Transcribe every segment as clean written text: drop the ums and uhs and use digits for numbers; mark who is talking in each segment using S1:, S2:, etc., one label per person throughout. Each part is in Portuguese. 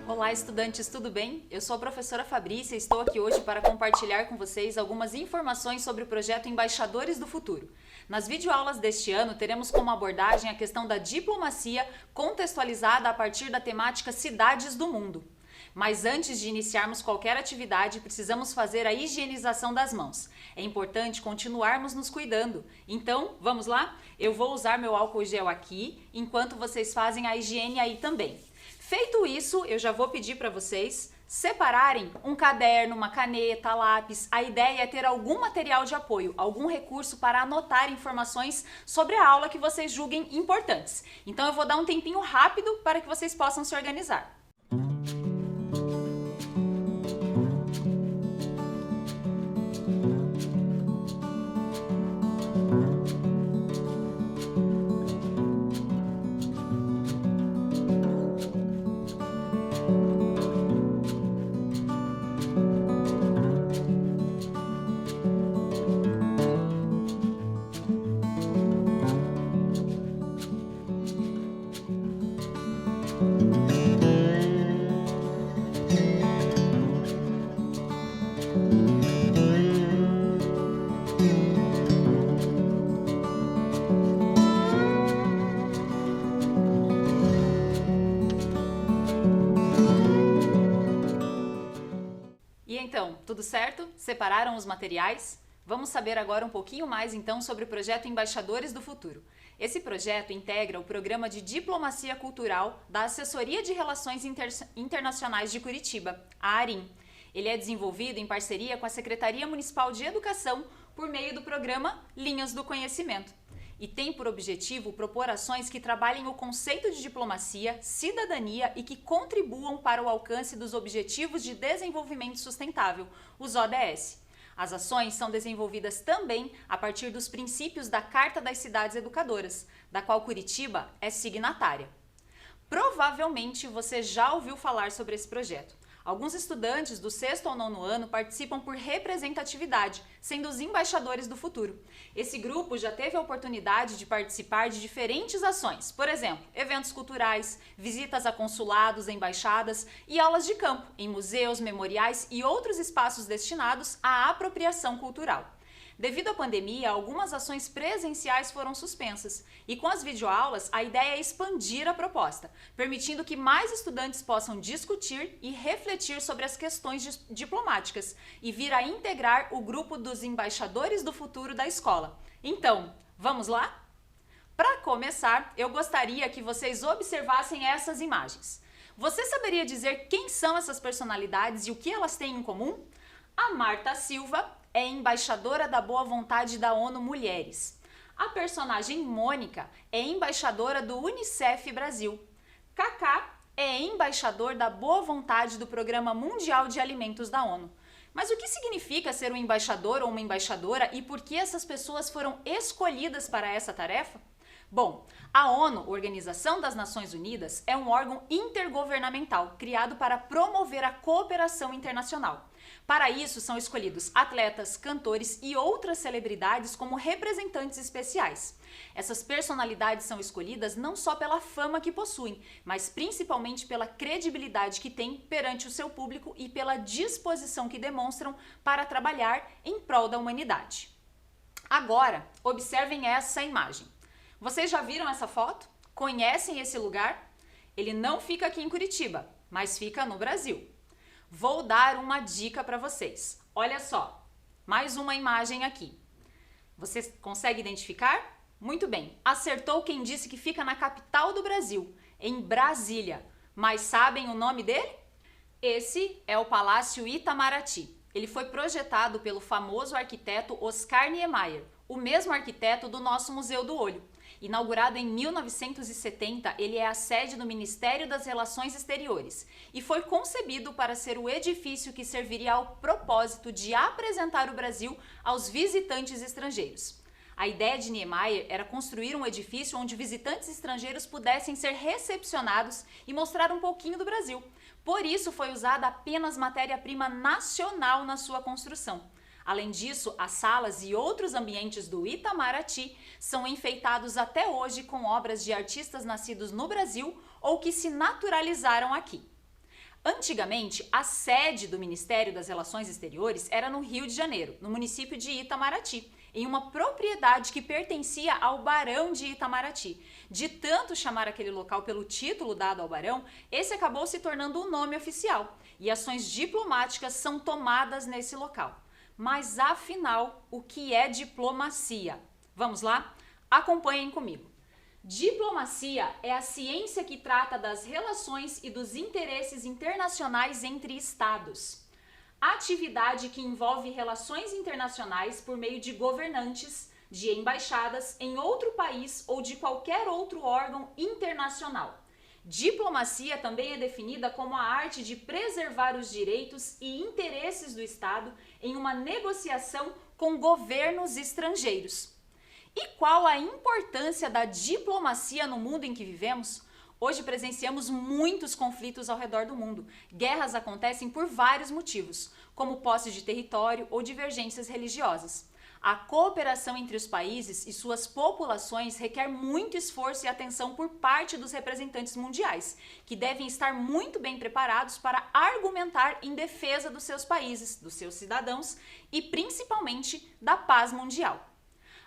S1: Olá, estudantes, tudo bem? Eu sou a professora Fabrícia e estou aqui hoje para compartilhar com vocês algumas informações sobre o projeto Embaixadores do Futuro. Nas videoaulas deste ano, teremos como abordagem a questão da diplomacia contextualizada a partir da temática Cidades do Mundo. Mas antes de iniciarmos qualquer atividade, precisamos fazer a higienização das mãos. É importante continuarmos nos cuidando. Então, vamos lá? Eu vou usar meu álcool gel aqui, enquanto vocês fazem a higiene aí também. Feito isso, eu já vou pedir para vocês separarem um caderno, uma caneta, lápis. A ideia é ter algum material de apoio, algum recurso para anotar informações sobre a aula que vocês julguem importantes. Então eu vou dar um tempinho rápido para que vocês possam se organizar. E então, tudo certo? Separaram os materiais? Vamos saber agora um pouquinho mais então sobre o projeto Embaixadores do Futuro. Esse projeto integra o Programa de Diplomacia Cultural da Assessoria de Relações Internacionais de Curitiba, a ARIM. Ele é desenvolvido em parceria com a Secretaria Municipal de Educação por meio do programa Linhas do Conhecimento. E tem por objetivo propor ações que trabalhem o conceito de diplomacia, cidadania e que contribuam para o alcance dos Objetivos de Desenvolvimento Sustentável, os ODS. As ações são desenvolvidas também a partir dos princípios da Carta das Cidades Educadoras, da qual Curitiba é signatária. Provavelmente você já ouviu falar sobre esse projeto. Alguns estudantes do 6º ao 9º ano participam por representatividade, sendo os embaixadores do futuro. Esse grupo já teve a oportunidade de participar de diferentes ações, por exemplo, eventos culturais, visitas a consulados, embaixadas e aulas de campo em museus, memoriais e outros espaços destinados à apropriação cultural. Devido à pandemia, algumas ações presenciais foram suspensas e com as videoaulas a ideia é expandir a proposta, permitindo que mais estudantes possam discutir e refletir sobre as questões diplomáticas e vir a integrar o grupo dos embaixadores do futuro da escola. Então, vamos lá? Para começar, eu gostaria que vocês observassem essas imagens. Você saberia dizer quem são essas personalidades e o que elas têm em comum? A Marta Silva é embaixadora da boa vontade da ONU Mulheres. A personagem Mônica é embaixadora do Unicef Brasil. Kaká é embaixador da boa vontade do Programa Mundial de Alimentos da ONU. Mas o que significa ser um embaixador ou uma embaixadora e por que essas pessoas foram escolhidas para essa tarefa? Bom, a ONU, Organização das Nações Unidas, é um órgão intergovernamental criado para promover a cooperação internacional. Para isso, são escolhidos atletas, cantores e outras celebridades como representantes especiais. Essas personalidades são escolhidas não só pela fama que possuem, mas principalmente pela credibilidade que têm perante o seu público e pela disposição que demonstram para trabalhar em prol da humanidade. Agora, observem essa imagem. Vocês já viram essa foto? Conhecem esse lugar? Ele não fica aqui em Curitiba, mas fica no Brasil. Vou dar uma dica para vocês. Olha só, mais uma imagem aqui. Você consegue identificar? Muito bem, acertou quem disse que fica na capital do Brasil, em Brasília. Mas sabem o nome dele? Esse é o Palácio Itamaraty. Ele foi projetado pelo famoso arquiteto Oscar Niemeyer, o mesmo arquiteto do nosso Museu do Olho. Inaugurado em 1970, ele é a sede do Ministério das Relações Exteriores e foi concebido para ser o edifício que serviria ao propósito de apresentar o Brasil aos visitantes estrangeiros. A ideia de Niemeyer era construir um edifício onde visitantes estrangeiros pudessem ser recepcionados e mostrar um pouquinho do Brasil. Por isso foi usada apenas matéria-prima nacional na sua construção. Além disso, as salas e outros ambientes do Itamaraty são enfeitados até hoje com obras de artistas nascidos no Brasil ou que se naturalizaram aqui. Antigamente, a sede do Ministério das Relações Exteriores era no Rio de Janeiro, no município de Itamaraty, em uma propriedade que pertencia ao Barão de Itamaraty. De tanto chamar aquele local pelo título dado ao barão, esse acabou se tornando o nome oficial, e ações diplomáticas são tomadas nesse local. Mas afinal, o que é diplomacia? Vamos lá? Acompanhem comigo. Diplomacia é a ciência que trata das relações e dos interesses internacionais entre estados. Atividade que envolve relações internacionais por meio de governantes, de embaixadas em outro país ou de qualquer outro órgão internacional. Diplomacia também é definida como a arte de preservar os direitos e interesses do Estado em uma negociação com governos estrangeiros. E qual a importância da diplomacia no mundo em que vivemos? Hoje presenciamos muitos conflitos ao redor do mundo. Guerras acontecem por vários motivos, como posse de território ou divergências religiosas. A cooperação entre os países e suas populações requer muito esforço e atenção por parte dos representantes mundiais, que devem estar muito bem preparados para argumentar em defesa dos seus países, dos seus cidadãos e principalmente da paz mundial.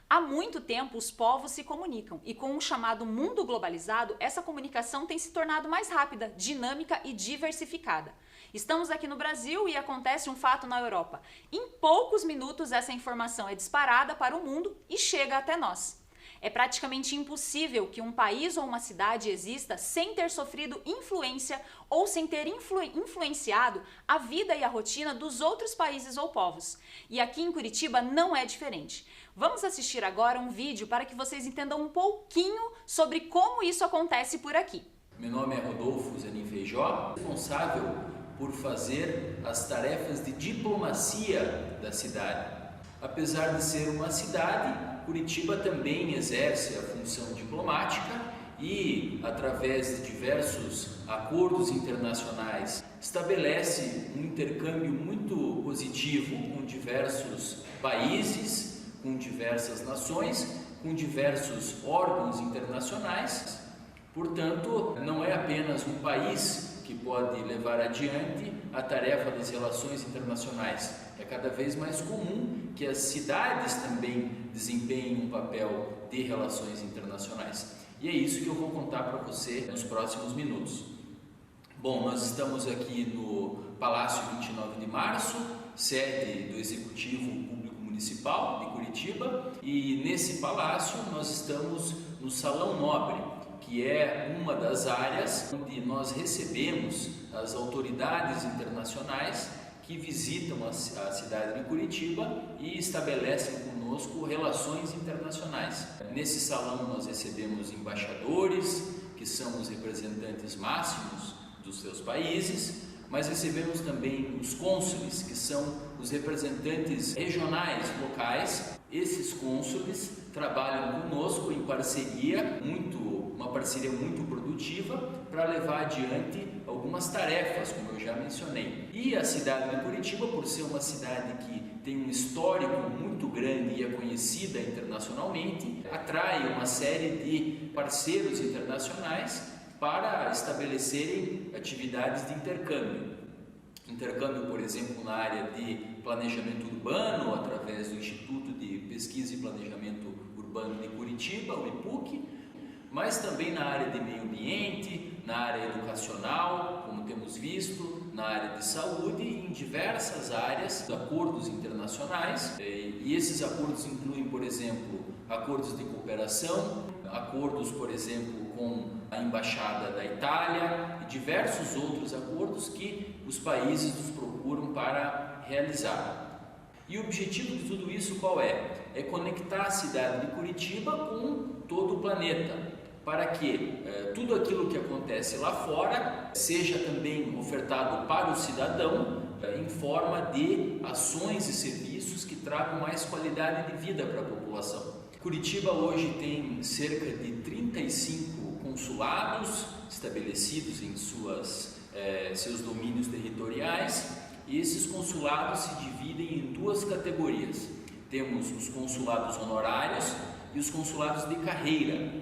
S1: Há muito tempo os povos se comunicam e com o chamado mundo globalizado, essa comunicação tem se tornado mais rápida, dinâmica e diversificada. Estamos aqui no Brasil e acontece um fato na Europa. Em poucos minutos essa informação é disparada para o mundo e chega até nós. É praticamente impossível que um país ou uma cidade exista sem ter sofrido influência ou sem ter influenciado a vida e a rotina dos outros países ou povos. E aqui em Curitiba não é diferente. Vamos assistir agora um vídeo para que vocês entendam um pouquinho sobre como isso acontece por aqui.
S2: Meu nome é Rodolfo Zanin Feijó, responsável por fazer as tarefas de diplomacia da cidade. Apesar de ser uma cidade, Curitiba também exerce a função diplomática e, através de diversos acordos internacionais, estabelece um intercâmbio muito positivo com diversos países, com diversas nações, com diversos órgãos internacionais. Portanto, não é apenas um país que pode levar adiante a tarefa das relações internacionais. É cada vez mais comum que as cidades também desempenhem um papel de relações internacionais. E é isso que eu vou contar para você nos próximos minutos. Bom, nós estamos aqui no Palácio 29 de Março, sede do Executivo Público Municipal de Curitiba, e nesse palácio nós estamos no Salão Nobre, que é uma das áreas onde nós recebemos as autoridades internacionais que visitam a cidade de Curitiba e estabelecem conosco relações internacionais. Nesse salão nós recebemos embaixadores, que são os representantes máximos dos seus países, mas recebemos também os cônsules, que são os representantes regionais, locais. Esses cônsules trabalham conosco em parceria, uma parceria muito produtiva, para levar adiante algumas tarefas, como eu já mencionei. E a cidade de Curitiba, por ser uma cidade que tem um histórico muito grande e é conhecida internacionalmente, atrai uma série de parceiros internacionais para estabelecerem atividades de intercâmbio. Intercâmbio, por exemplo, na área de planejamento urbano, através do Instituto de Pesquisa e Planejamento Urbano de Curitiba, o IPUC, mas também na área de meio ambiente, na área educacional, como temos visto, na área de saúde e em diversas áreas, acordos internacionais. E esses acordos incluem, por exemplo, acordos de cooperação, acordos, por exemplo, com a Embaixada da Itália e diversos outros acordos que os países nos procuram para realizar. E o objetivo de tudo isso qual é? É conectar a cidade de Curitiba com todo o planeta, para que tudo aquilo que acontece lá fora seja também ofertado para o cidadão em forma de ações e serviços que tragam mais qualidade de vida para a população. Curitiba hoje tem cerca de 35 consulados estabelecidos em seus domínios territoriais, e esses consulados se dividem em duas categorias. Temos os consulados honorários e os consulados de carreira.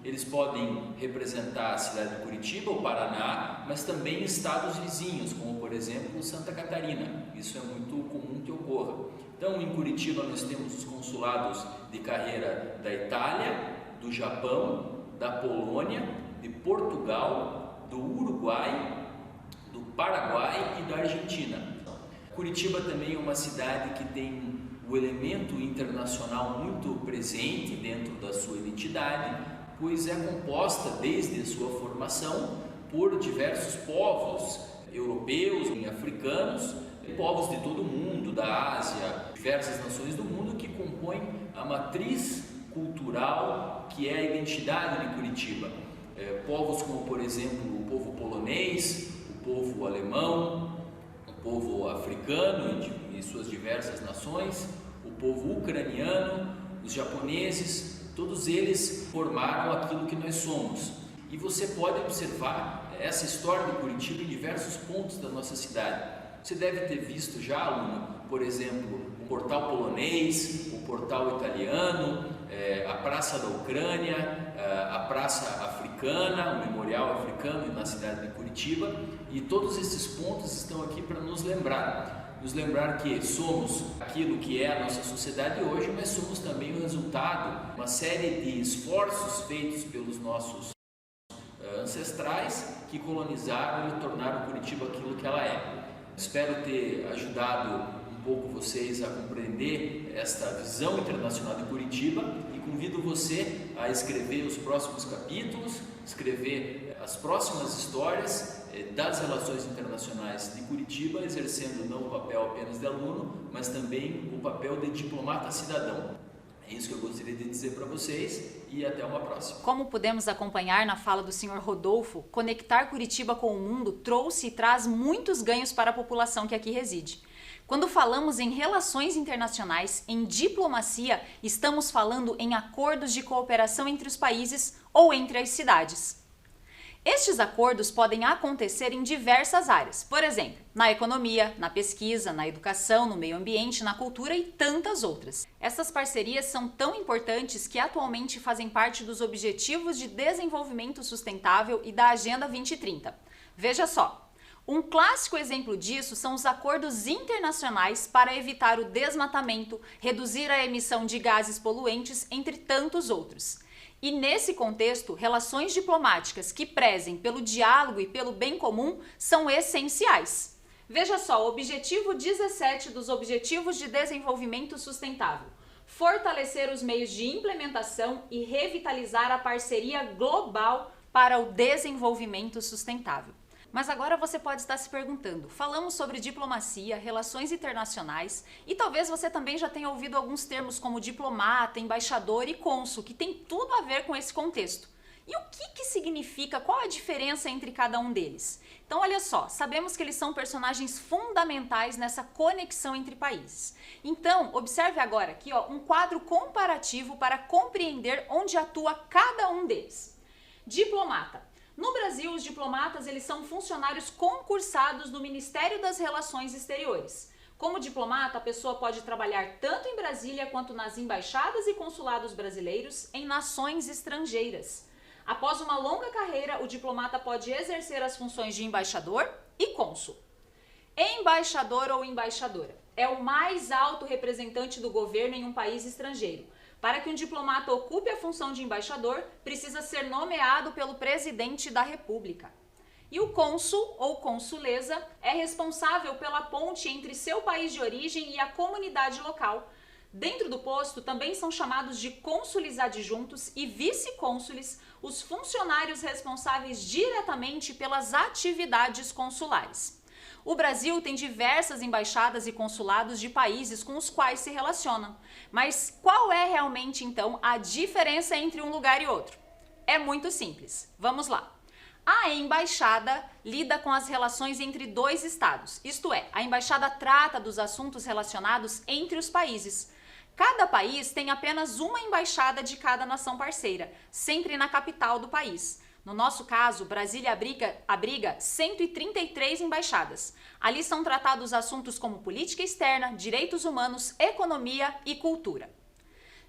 S2: Eles podem representar a cidade de Curitiba, o Paraná, mas também estados vizinhos, como por exemplo Santa Catarina. Isso é muito comum que ocorra. Então, em Curitiba nós temos os consulados de carreira da Itália, do Japão, da Polônia, de Portugal, do Uruguai, do Paraguai e da Argentina. Curitiba também é uma cidade que tem o elemento internacional muito presente dentro da sua identidade, pois é composta desde a sua formação por diversos povos europeus e africanos, povos de todo o mundo, da Ásia, diversas nações do mundo que compõem a matriz cultural que é a identidade de Curitiba. Povos como, por exemplo, o povo polonês, o povo alemão, o povo africano e suas diversas nações, o povo ucraniano, os japoneses, todos eles formaram aquilo que nós somos. E você pode observar essa história de Curitiba em diversos pontos da nossa cidade. Você deve ter visto já, aluno, por exemplo, o portal polonês, o portal italiano, a Praça da Ucrânia, a Praça Africana, o Memorial Africano na cidade de Curitiba, e todos esses pontos estão aqui para nos lembrar que somos aquilo que é a nossa sociedade hoje, mas somos também o resultado de uma série de esforços feitos pelos nossos ancestrais que colonizaram e tornaram Curitiba aquilo que ela é. Espero ter ajudado um pouco vocês a compreender esta visão internacional de Curitiba e convido você a escrever os próximos capítulos, escrever as próximas histórias das relações internacionais de Curitiba, exercendo não o papel apenas de aluno, mas também o papel de diplomata cidadão. É isso que eu gostaria de dizer para vocês e até uma próxima.
S1: Como pudemos acompanhar na fala do Sr. Rodolfo, conectar Curitiba com o mundo trouxe e traz muitos ganhos para a população que aqui reside. Quando falamos em relações internacionais, em diplomacia, estamos falando em acordos de cooperação entre os países ou entre as cidades. Estes acordos podem acontecer em diversas áreas, por exemplo, na economia, na pesquisa, na educação, no meio ambiente, na cultura e tantas outras. Essas parcerias são tão importantes que atualmente fazem parte dos Objetivos de Desenvolvimento Sustentável e da Agenda 2030. Veja só, um clássico exemplo disso são os acordos internacionais para evitar o desmatamento, reduzir a emissão de gases poluentes, entre tantos outros. E nesse contexto, relações diplomáticas que prezem pelo diálogo e pelo bem comum são essenciais. Veja só, o objetivo 17 dos Objetivos de Desenvolvimento Sustentável: fortalecer os meios de implementação e revitalizar a parceria global para o desenvolvimento sustentável. Mas agora você pode estar se perguntando, falamos sobre diplomacia, relações internacionais e talvez você também já tenha ouvido alguns termos como diplomata, embaixador e cônsul, que tem tudo a ver com esse contexto. E o que significa, qual a diferença entre cada um deles? Então olha só, sabemos que eles são personagens fundamentais nessa conexão entre países. Então observe agora aqui um quadro comparativo para compreender onde atua cada um deles. Diplomata. No Brasil, os diplomatas eles são funcionários concursados do Ministério das Relações Exteriores. Como diplomata, a pessoa pode trabalhar tanto em Brasília quanto nas embaixadas e consulados brasileiros em nações estrangeiras. Após uma longa carreira, o diplomata pode exercer as funções de embaixador e cônsul. Embaixador ou embaixadora é o mais alto representante do governo em um país estrangeiro. Para que um diplomata ocupe a função de embaixador, precisa ser nomeado pelo presidente da República. E o cônsul ou consulesa é responsável pela ponte entre seu país de origem e a comunidade local. Dentro do posto também são chamados de cônsules adjuntos e vice-cônsules os funcionários responsáveis diretamente pelas atividades consulares. O Brasil tem diversas embaixadas e consulados de países com os quais se relacionam. Mas qual é realmente, então, a diferença entre um lugar e outro? É muito simples. Vamos lá. A embaixada lida com as relações entre dois estados, isto é, a embaixada trata dos assuntos relacionados entre os países. Cada país tem apenas uma embaixada de cada nação parceira, sempre na capital do país. No nosso caso, Brasília abriga 133 embaixadas. Ali são tratados assuntos como política externa, direitos humanos, economia e cultura.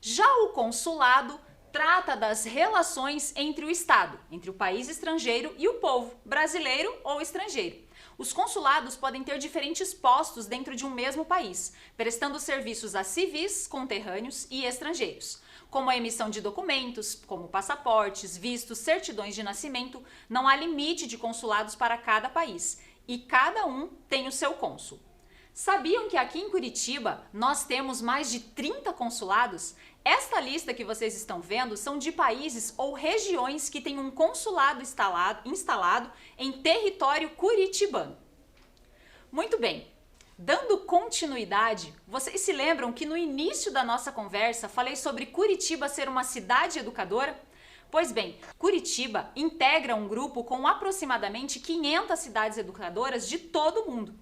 S1: Já o consulado trata das relações entre o Estado, entre o país estrangeiro e o povo, brasileiro ou estrangeiro. Os consulados podem ter diferentes postos dentro de um mesmo país, prestando serviços a civis, conterrâneos e estrangeiros. Como a emissão de documentos, como passaportes, vistos, certidões de nascimento, não há limite de consulados para cada país e cada um tem o seu cônsul. Sabiam que aqui em Curitiba nós temos mais de 30 consulados? Esta lista que vocês estão vendo são de países ou regiões que têm um consulado instalado em território curitibano. Muito bem. Dando continuidade, vocês se lembram que no início da nossa conversa falei sobre Curitiba ser uma cidade educadora? Pois bem, Curitiba integra um grupo com aproximadamente 500 cidades educadoras de todo o mundo.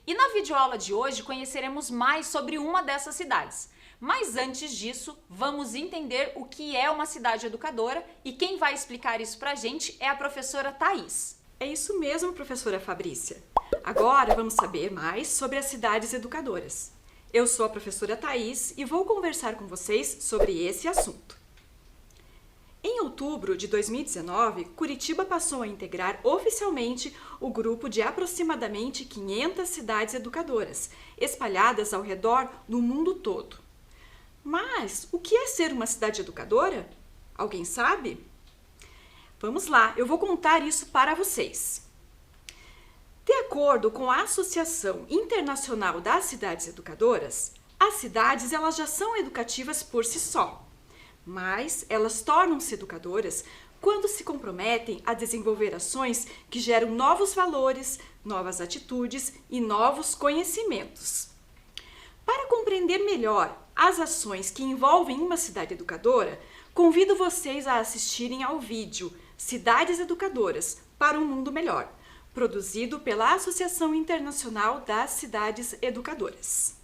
S1: E na videoaula de hoje conheceremos mais sobre uma dessas cidades. Mas antes disso, vamos entender o que é uma cidade educadora e quem vai explicar isso pra gente é a professora Thaís.
S3: É isso mesmo, professora Fabrícia. Agora vamos saber mais sobre as cidades educadoras. Eu sou a professora Thaís e vou conversar com vocês sobre esse assunto. Em outubro de 2019, Curitiba passou a integrar oficialmente o grupo de aproximadamente 500 cidades educadoras, espalhadas ao redor do mundo todo. Mas o que é ser uma cidade educadora? Alguém sabe? Vamos lá, eu vou contar isso para vocês. De acordo com a Associação Internacional das Cidades Educadoras, as cidades elas já são educativas por si só, mas elas tornam-se educadoras quando se comprometem a desenvolver ações que geram novos valores, novas atitudes e novos conhecimentos. Para compreender melhor as ações que envolvem uma cidade educadora, convido vocês a assistirem ao vídeo Cidades Educadoras para um Mundo Melhor, produzido pela Associação Internacional das Cidades Educadoras.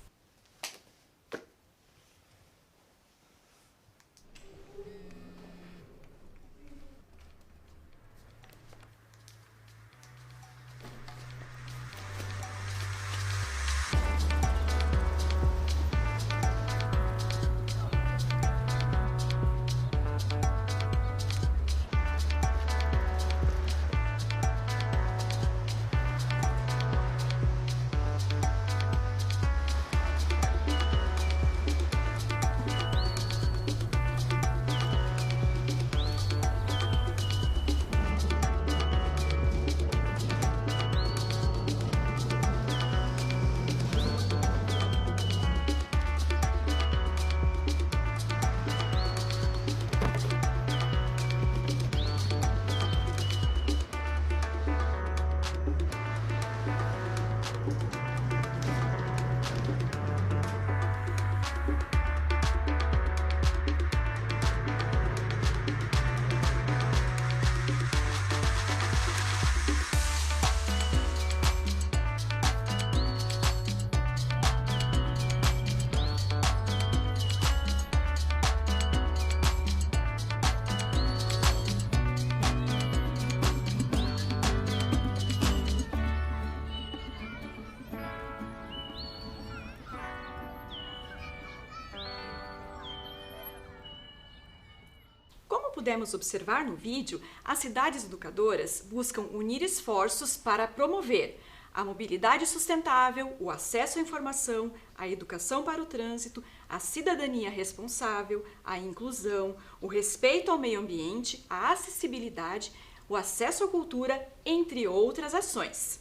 S3: Pudemos observar no vídeo, as cidades educadoras buscam unir esforços para promover a mobilidade sustentável, o acesso à informação, a educação para o trânsito, a cidadania responsável, a inclusão, o respeito ao meio ambiente, a acessibilidade, o acesso à cultura, entre outras ações.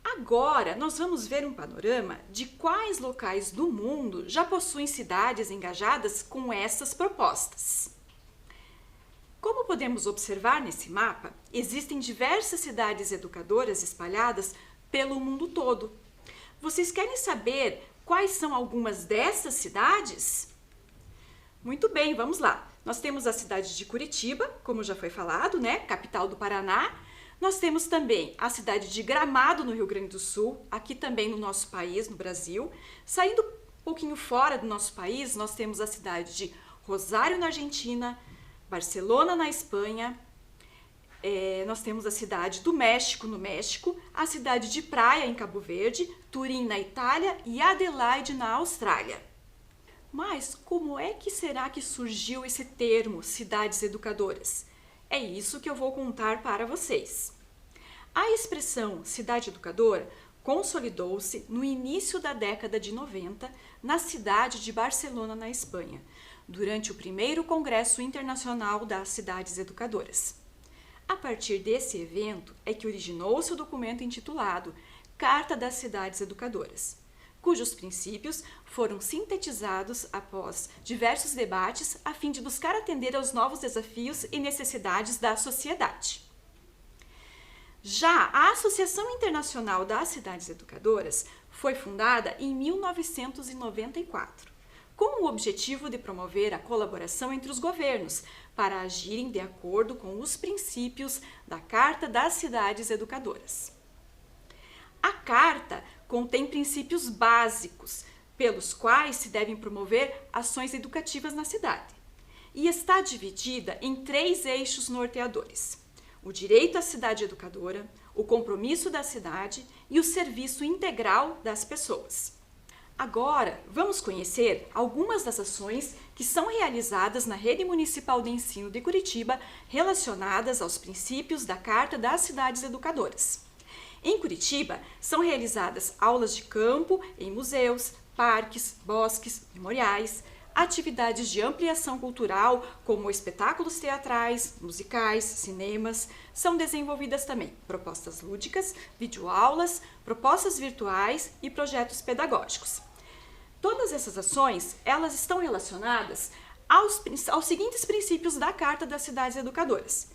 S3: Agora, nós vamos ver um panorama de quais locais do mundo já possuem cidades engajadas com essas propostas. Como podemos observar nesse mapa, existem diversas cidades educadoras espalhadas pelo mundo todo. Vocês querem saber quais são algumas dessas cidades? Muito bem, vamos lá. Nós temos a cidade de Curitiba, como já foi falado, né? Capital do Paraná. Nós temos também a cidade de Gramado, no Rio Grande do Sul, aqui também no nosso país, no Brasil. Saindo Um pouquinho fora do nosso país, nós temos a cidade de Rosário, na Argentina, Barcelona, na Espanha, nós temos a cidade do México, no México, a cidade de Praia, em Cabo Verde, Turim, na Itália e Adelaide, na Austrália. Mas como é que será que surgiu esse termo, cidades educadoras? É isso que eu vou contar para vocês. A expressão cidade educadora consolidou-se no início da década de 90 na cidade de Barcelona, na Espanha, durante o primeiro Congresso Internacional das Cidades Educadoras. A partir desse evento é que originou-se o documento intitulado Carta das Cidades Educadoras, cujos princípios foram sintetizados após diversos debates a fim de buscar atender aos novos desafios e necessidades da sociedade. Já a Associação Internacional das Cidades Educadoras foi fundada em 1994, com o objetivo de promover a colaboração entre os governos para agirem de acordo com os princípios da Carta das Cidades Educadoras. A Carta contém princípios básicos pelos quais se devem promover ações educativas na cidade e está dividida em 3 eixos norteadores: o direito à cidade educadora, o compromisso da cidade e o serviço integral das pessoas. Agora, vamos conhecer algumas das ações que são realizadas na Rede Municipal de Ensino de Curitiba relacionadas aos princípios da Carta das Cidades Educadoras. Em Curitiba, são realizadas aulas de campo em museus, parques, bosques, memoriais, atividades de ampliação cultural, como espetáculos teatrais, musicais, cinemas. São desenvolvidas também propostas lúdicas, videoaulas, propostas virtuais e projetos pedagógicos. Todas essas ações, elas estão relacionadas aos seguintes princípios da Carta das Cidades Educadoras: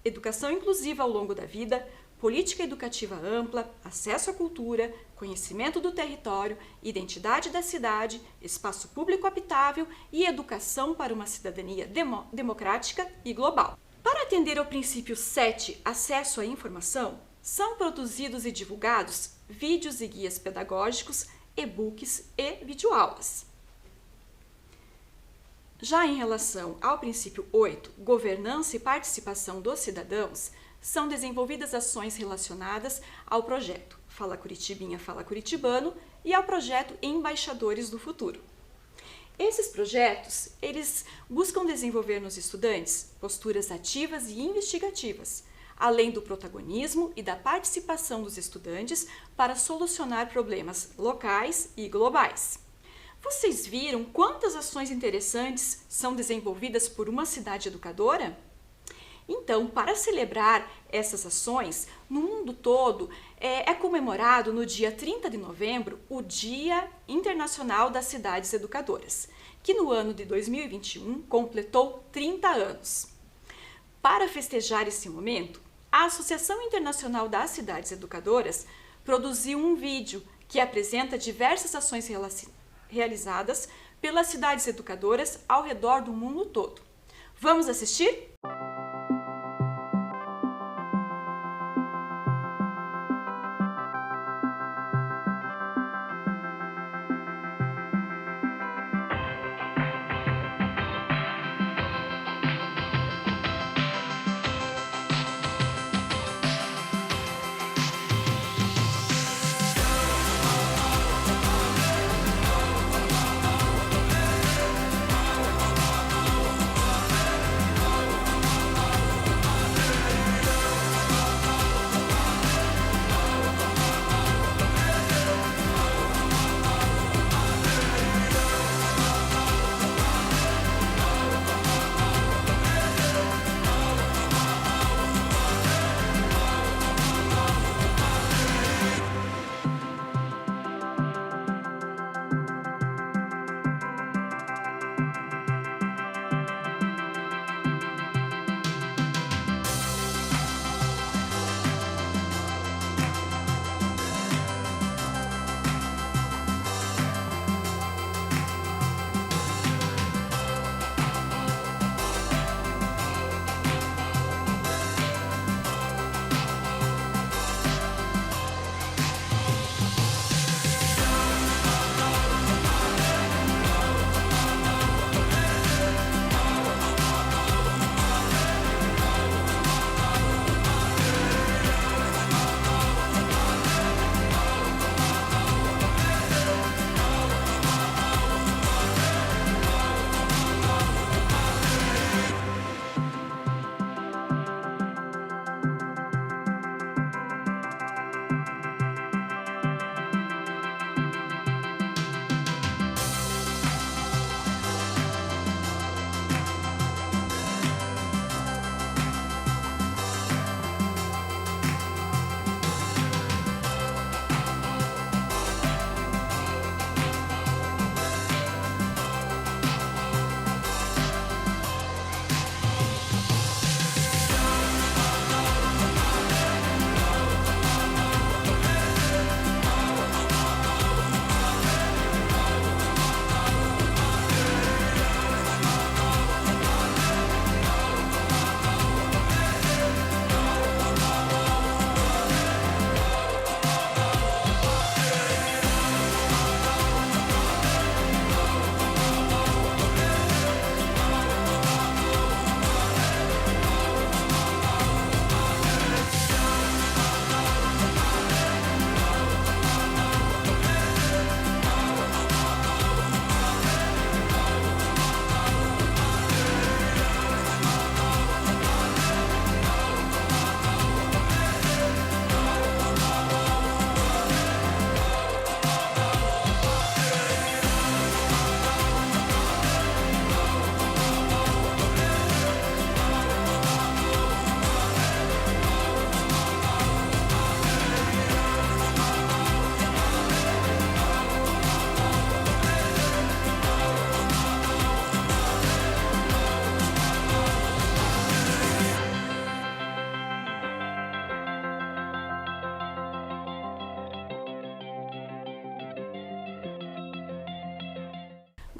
S3: educação inclusiva ao longo da vida, política educativa ampla, acesso à cultura, conhecimento do território, identidade da cidade, espaço público habitável e educação para uma cidadania democrática e global. Para atender ao princípio 7, acesso à informação, são produzidos e divulgados vídeos e guias pedagógicos, e-books e videoaulas. Já em relação ao princípio 8, governança e participação dos cidadãos, são desenvolvidas ações relacionadas ao projeto Fala Curitibinha, Fala Curitibano e ao projeto Embaixadores do Futuro. Esses projetos, eles buscam desenvolver nos estudantes posturas ativas e investigativas, além do protagonismo e da participação dos estudantes para solucionar problemas locais e globais. Vocês viram quantas ações interessantes são desenvolvidas por uma cidade educadora? Então, para celebrar essas ações, no mundo todo, é comemorado no dia 30 de novembro o Dia Internacional das Cidades Educadoras, que no ano de 2021 completou 30 anos. Para festejar esse momento, a Associação Internacional das Cidades Educadoras produziu um vídeo que apresenta diversas ações realizadas pelas cidades educadoras ao redor do mundo todo. Vamos assistir?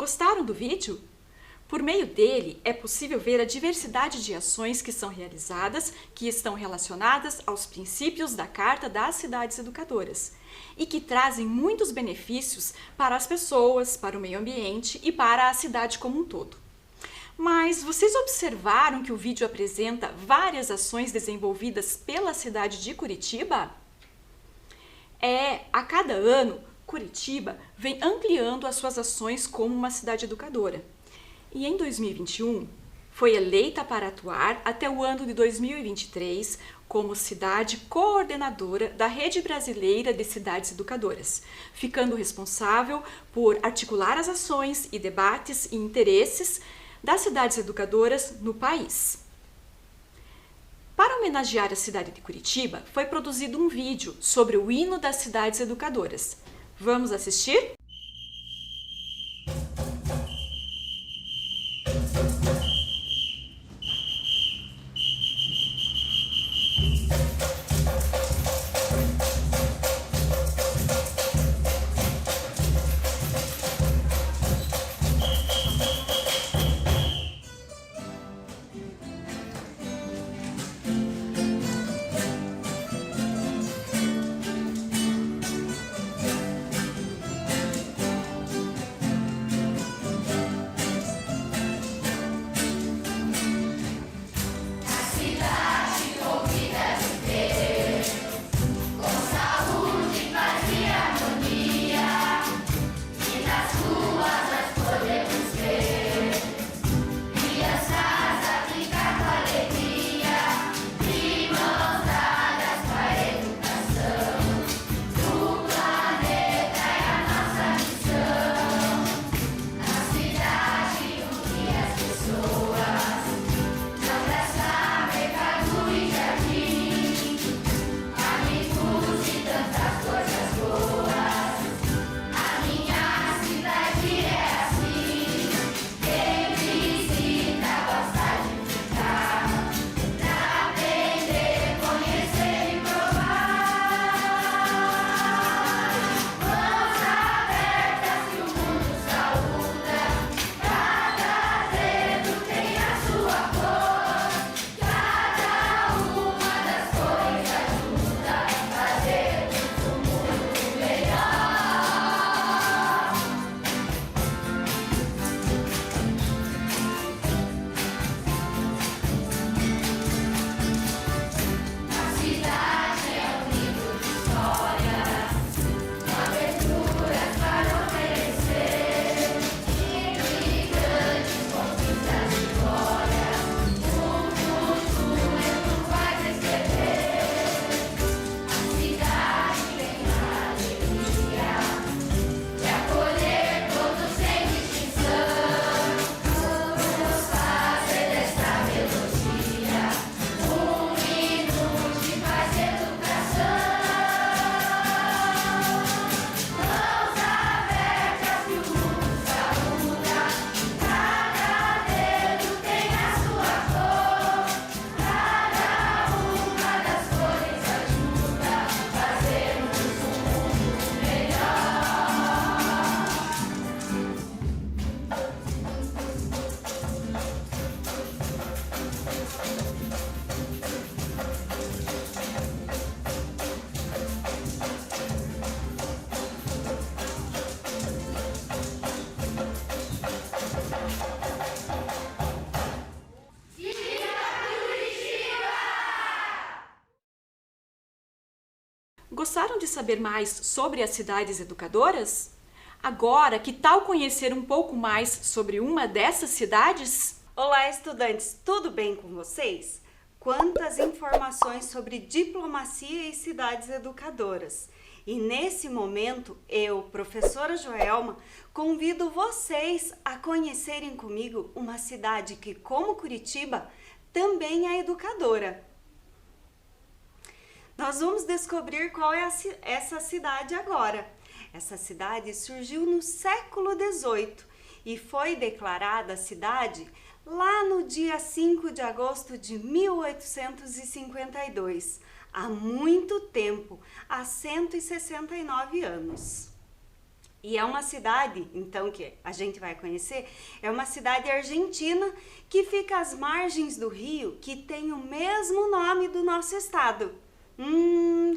S3: Gostaram do vídeo? Por meio dele, é possível ver a diversidade de ações que são realizadas, que estão relacionadas aos princípios da Carta das Cidades Educadoras e que trazem muitos benefícios para as pessoas, para o meio ambiente e para a cidade como um todo. Mas vocês observaram que o vídeo apresenta várias ações desenvolvidas pela cidade de Curitiba? A cada ano, Curitiba vem ampliando as suas ações como uma cidade educadora. E em 2021, foi eleita para atuar até o ano de 2023 como cidade coordenadora da Rede Brasileira de Cidades Educadoras, ficando responsável por articular as ações e debates e interesses das cidades educadoras no país. Para homenagear a cidade de Curitiba, foi produzido um vídeo sobre o hino das cidades educadoras. Vamos assistir? Gostaram de saber mais sobre as cidades educadoras? Agora, que tal conhecer um pouco mais sobre uma dessas cidades?
S4: Olá, estudantes! Tudo bem com vocês? Quantas informações sobre diplomacia e cidades educadoras! E nesse momento, eu, professora Joelma, convido vocês a conhecerem comigo uma cidade que, como Curitiba, também é educadora. Nós vamos descobrir qual é essa cidade agora. Essa cidade surgiu no século XVIII e foi declarada cidade lá no dia 5 de agosto de 1852, há muito tempo, há 169 anos. E é uma cidade, então, que a gente vai conhecer, é uma cidade argentina que fica às margens do rio, que tem o mesmo nome do nosso estado.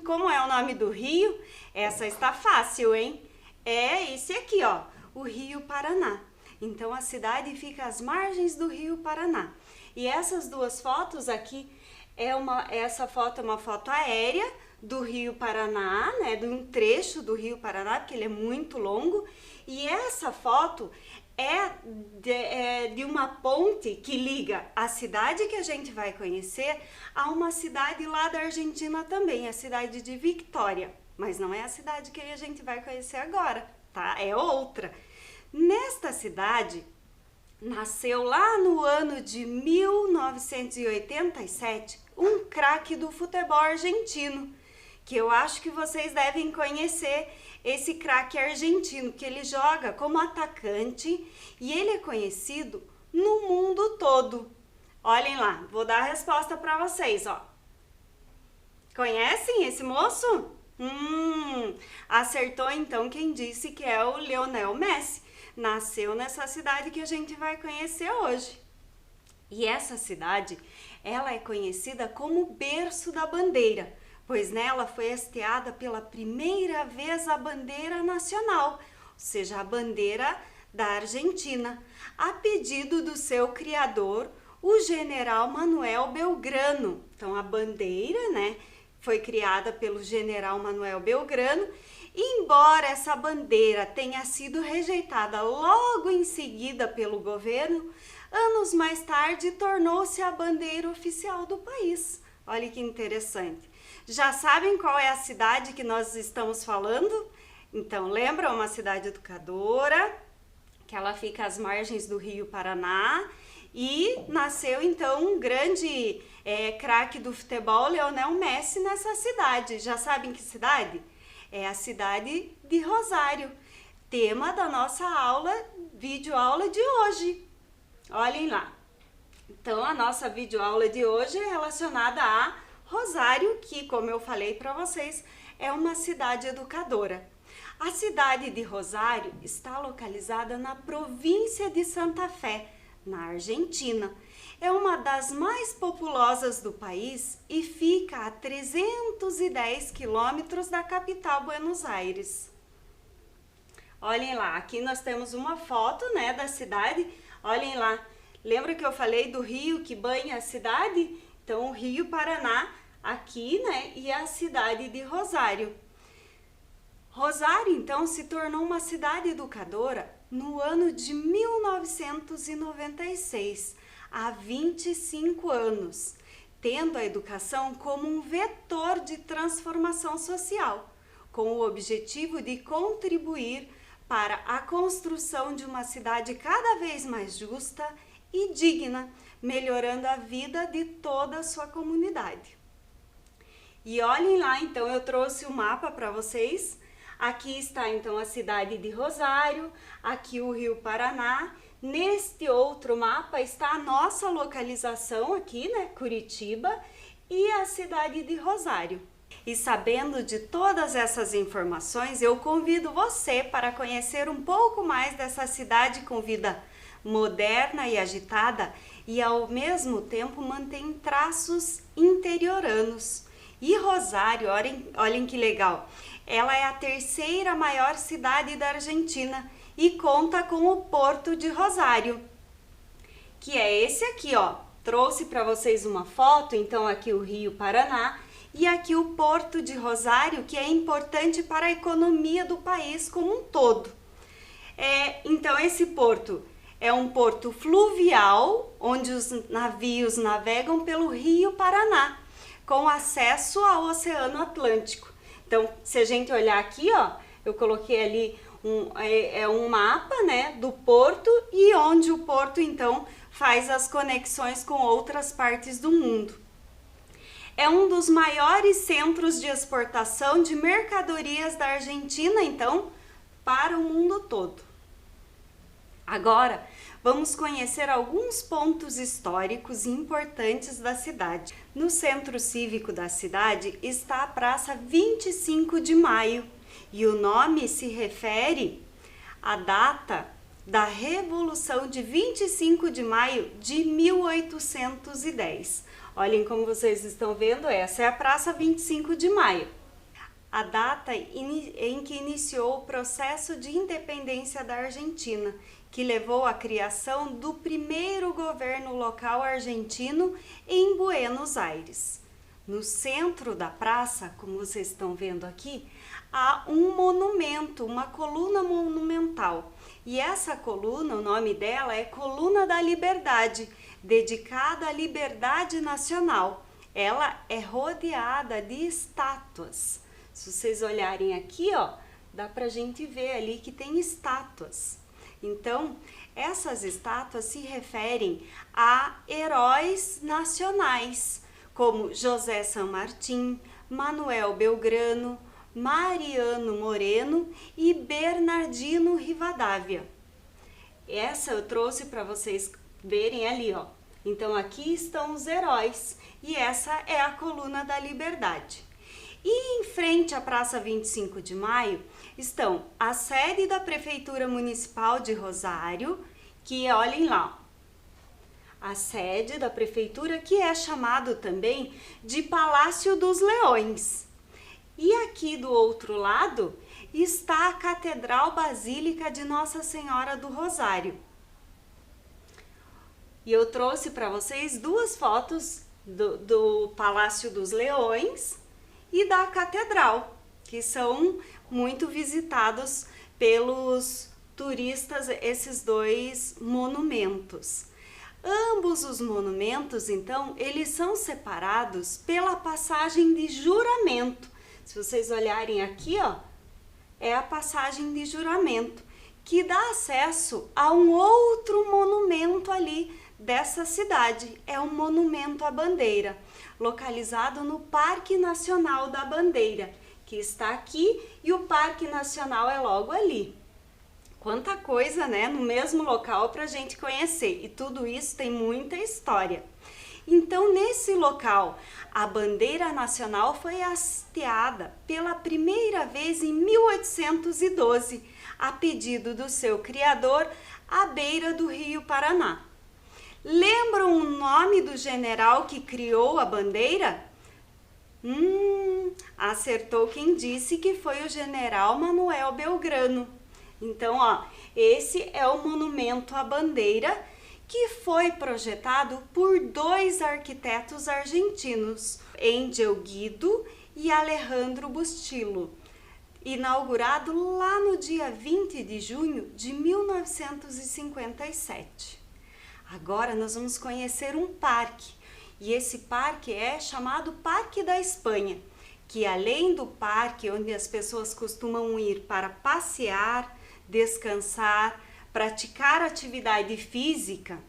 S4: Como é o nome do rio? Essa está fácil, hein? É esse aqui, ó, o Rio Paraná. Então, a cidade fica às margens do Rio Paraná. E essas duas fotos aqui, essa foto é uma foto aérea do Rio Paraná, né, de um trecho do Rio Paraná, porque ele é muito longo, e essa foto é de uma ponte que liga a cidade que a gente vai conhecer a uma cidade lá da Argentina também, a cidade de Vitória, mas não é a cidade que a gente vai conhecer agora, tá? É outra. Nesta cidade, nasceu lá no ano de 1987 um craque do futebol argentino, que eu acho que vocês devem conhecer esse craque argentino, que ele joga como atacante e ele é conhecido no mundo todo. Olhem lá, vou dar a resposta para vocês, ó. Conhecem esse moço? Acertou então quem disse que é o Lionel Messi. Nasceu nessa cidade que a gente vai conhecer hoje. E essa cidade, ela é conhecida como berço da bandeira, pois nela foi hasteada pela primeira vez a bandeira nacional, ou seja, a bandeira da Argentina, a pedido do seu criador, o general Manuel Belgrano. Então, a bandeira, né, foi criada pelo general Manuel Belgrano, e embora essa bandeira tenha sido rejeitada logo em seguida pelo governo, anos mais tarde tornou-se a bandeira oficial do país. Olha que interessante. Já sabem qual é a cidade que nós estamos falando? Então, lembra? Uma cidade educadora, que ela fica às margens do Rio Paraná, e nasceu então um grande craque do futebol, Lionel Messi, nessa cidade. Já sabem que cidade? É a cidade de Rosário, tema da nossa videoaula de hoje. Olhem lá. Então, a nossa videoaula de hoje é relacionada a Rosário, que, como eu falei para vocês, é uma cidade educadora. A cidade de Rosário está localizada na província de Santa Fé, na Argentina. É uma das mais populosas do país e fica a 310 quilômetros da capital, Buenos Aires. Olhem lá, aqui nós temos uma foto, né, da cidade. Olhem lá, lembra que eu falei do rio que banha a cidade? Então, o Rio Paraná aqui, né, e a cidade de Rosário. Rosário, então, se tornou uma cidade educadora no ano de 1996, há 25 anos, tendo a educação como um vetor de transformação social, com o objetivo de contribuir para a construção de uma cidade cada vez mais justa e digna, melhorando a vida de toda a sua comunidade. E olhem lá, então, eu trouxe o mapa para vocês. Aqui está, então, a cidade de Rosário, aqui o Rio Paraná. Neste outro mapa está a nossa localização aqui, né, Curitiba, e a cidade de Rosário. E sabendo de todas essas informações, eu convido você para conhecer um pouco mais dessa cidade com vida moderna e agitada e ao mesmo tempo mantém traços interioranos. E Rosário, olhem que legal, ela é a terceira maior cidade da Argentina e conta com o Porto de Rosário, que é esse aqui, ó. Trouxe para vocês uma foto, então aqui o Rio Paraná e aqui o Porto de Rosário, que é importante para a economia do país como um todo. Então esse porto é um porto fluvial, onde os navios navegam pelo Rio Paraná, com acesso ao Oceano Atlântico. Então, se a gente olhar aqui, ó, eu coloquei ali um mapa, né, do porto e onde o porto, então, faz as conexões com outras partes do mundo. É um dos maiores centros de exportação de mercadorias da Argentina, então, para o mundo todo. Agora, vamos conhecer alguns pontos históricos importantes da cidade. No centro cívico da cidade está a Praça 25 de Maio e o nome se refere a data da Revolução de 25 de maio de 1810. Olhem como vocês estão vendo, essa é a Praça 25 de Maio. A data em que iniciou o processo de independência da Argentina, que levou à criação do primeiro governo local argentino em Buenos Aires. No centro da praça, como vocês estão vendo aqui, há um monumento, uma coluna monumental. E essa coluna, o nome dela é Coluna da Liberdade, dedicada à liberdade nacional. Ela é rodeada de estátuas. Se vocês olharem aqui, ó, dá pra gente ver ali que tem estátuas. Então, essas estátuas se referem a heróis nacionais, como José San Martín, Manuel Belgrano, Mariano Moreno e Bernardino Rivadavia. Essa eu trouxe para vocês verem ali, ó. Então aqui estão os heróis e essa é a Coluna da Liberdade. E em frente à Praça 25 de Maio estão a sede da Prefeitura Municipal de Rosário, que olhem lá, a sede da prefeitura, que é chamado também de Palácio dos Leões. E aqui do outro lado está a Catedral Basílica de Nossa Senhora do Rosário. E eu trouxe para vocês duas fotos do Palácio dos Leões e da Catedral, que são muito visitados pelos turistas, esses dois monumentos. Ambos os monumentos, então, eles são separados pela passagem de juramento. Se vocês olharem aqui, ó, é a passagem de juramento, que dá acesso a um outro monumento ali dessa cidade. É um monumento à bandeira, localizado no Parque Nacional da Bandeira, que está aqui, e o Parque Nacional é logo ali. Quanta coisa, né, no mesmo local para a gente conhecer, e tudo isso tem muita história. Então, nesse local, a bandeira nacional foi hasteada pela primeira vez em 1812, a pedido do seu criador, à beira do Rio Paraná. Lembram o nome do general que criou a bandeira? Acertou quem disse que foi o general Manuel Belgrano. Então, ó, esse é o monumento à bandeira, que foi projetado por dois arquitetos argentinos, Angel Guido e Alejandro Bustillo, inaugurado lá no dia 20 de junho de 1957. Agora nós vamos conhecer um parque, e esse parque é chamado Parque da Espanha, que além do parque onde as pessoas costumam ir para passear, descansar, praticar atividade física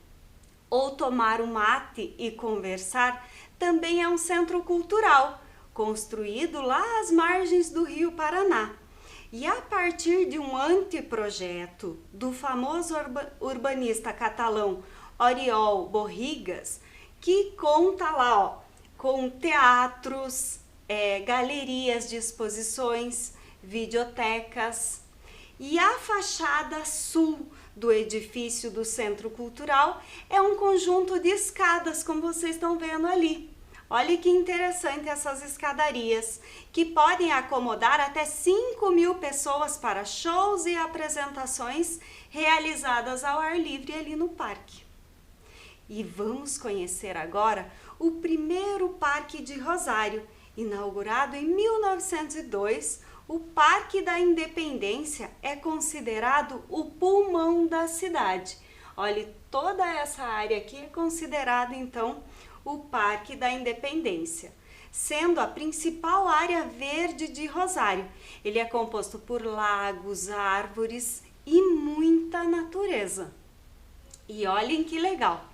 S4: ou tomar um mate e conversar, também é um centro cultural, construído lá às margens do Rio Paraná. E a partir de um anteprojeto do famoso urbanista catalão Oriol Borrigas, que conta lá, ó, com teatros, galerias de exposições, videotecas. E a fachada sul do edifício do Centro Cultural é um conjunto de escadas, como vocês estão vendo ali. Olha que interessante essas escadarias, que podem acomodar até 5.000 pessoas para shows e apresentações realizadas ao ar livre ali no parque. E vamos conhecer agora o primeiro parque de Rosário, inaugurado em 1902. O Parque da Independência é considerado o pulmão da cidade. Olha, toda essa área aqui é considerada, então, o Parque da Independência, sendo a principal área verde de Rosário. Ele é composto por lagos, árvores e muita natureza. E olhem que legal!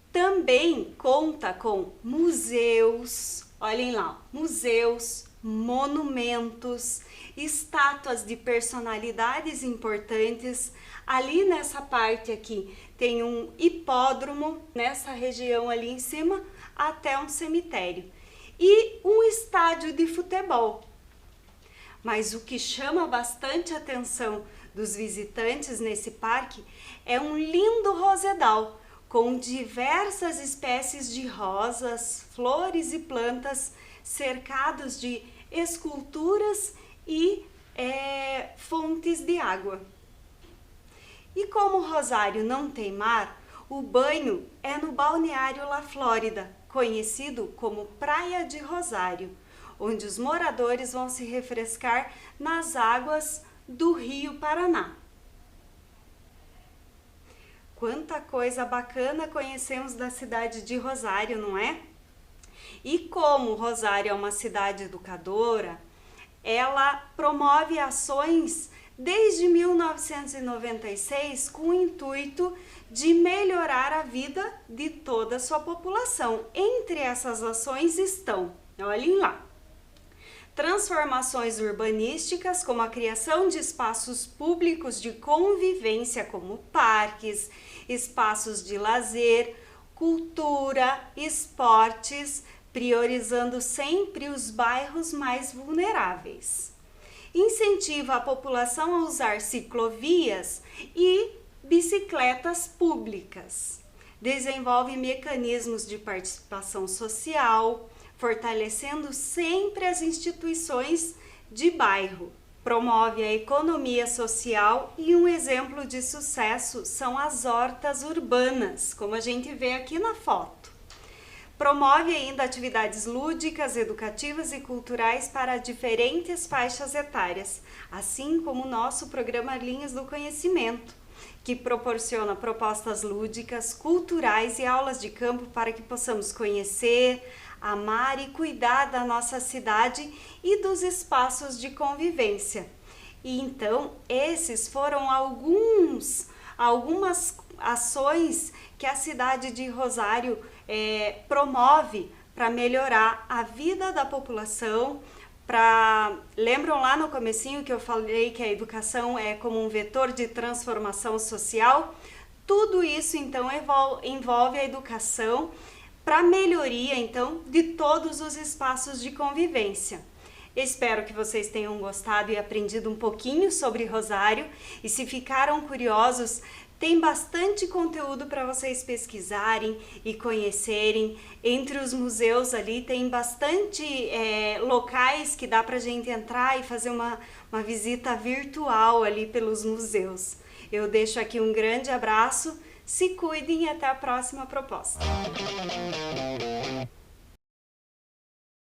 S4: Também conta com museus, olhem lá, museus, monumentos, estátuas de personalidades importantes. Ali nessa parte aqui tem um hipódromo, nessa região ali em cima, até um cemitério. E um estádio de futebol. Mas o que chama bastante atenção dos visitantes nesse parque é um lindo rosedal com diversas espécies de rosas, flores e plantas cercados de esculturas e fontes de água. E como Rosário não tem mar, o banho é no balneário La Flórida, conhecido como Praia de Rosário, onde os moradores vão se refrescar nas águas do Rio Paraná. Quanta coisa bacana conhecemos da cidade de Rosário, não é? E como Rosário é uma cidade educadora, ela promove ações desde 1996 com o intuito de melhorar a vida de toda a sua população. Entre essas ações estão, olhem lá, transformações urbanísticas, como a criação de espaços públicos de convivência, como parques, espaços de lazer, cultura, esportes, priorizando sempre os bairros mais vulneráveis. Incentiva a população a usar ciclovias e bicicletas públicas. Desenvolve mecanismos de participação social, fortalecendo sempre as instituições de bairro. Promove a economia social e um exemplo de sucesso são as hortas urbanas, como a gente vê aqui na foto. Promove ainda atividades lúdicas, educativas e culturais para diferentes faixas etárias, assim como o nosso programa Linhas do Conhecimento, que proporciona propostas lúdicas, culturais e aulas de campo para que possamos conhecer, amar e cuidar da nossa cidade e dos espaços de convivência. E então, esses foram algumas ações que a cidade de Rosário promove para melhorar a vida da população. Lembram lá no comecinho que eu falei que a educação é como um vetor de transformação social? Tudo isso então envolve a educação para melhoria então de todos os espaços de convivência. Espero que vocês tenham gostado e aprendido um pouquinho sobre Rosário, e se ficaram curiosos, tem bastante conteúdo para vocês pesquisarem e conhecerem. Entre os museus ali tem bastante locais que dá para a gente entrar e fazer uma visita virtual ali pelos museus. Eu deixo aqui um grande abraço, se cuidem e até a próxima proposta.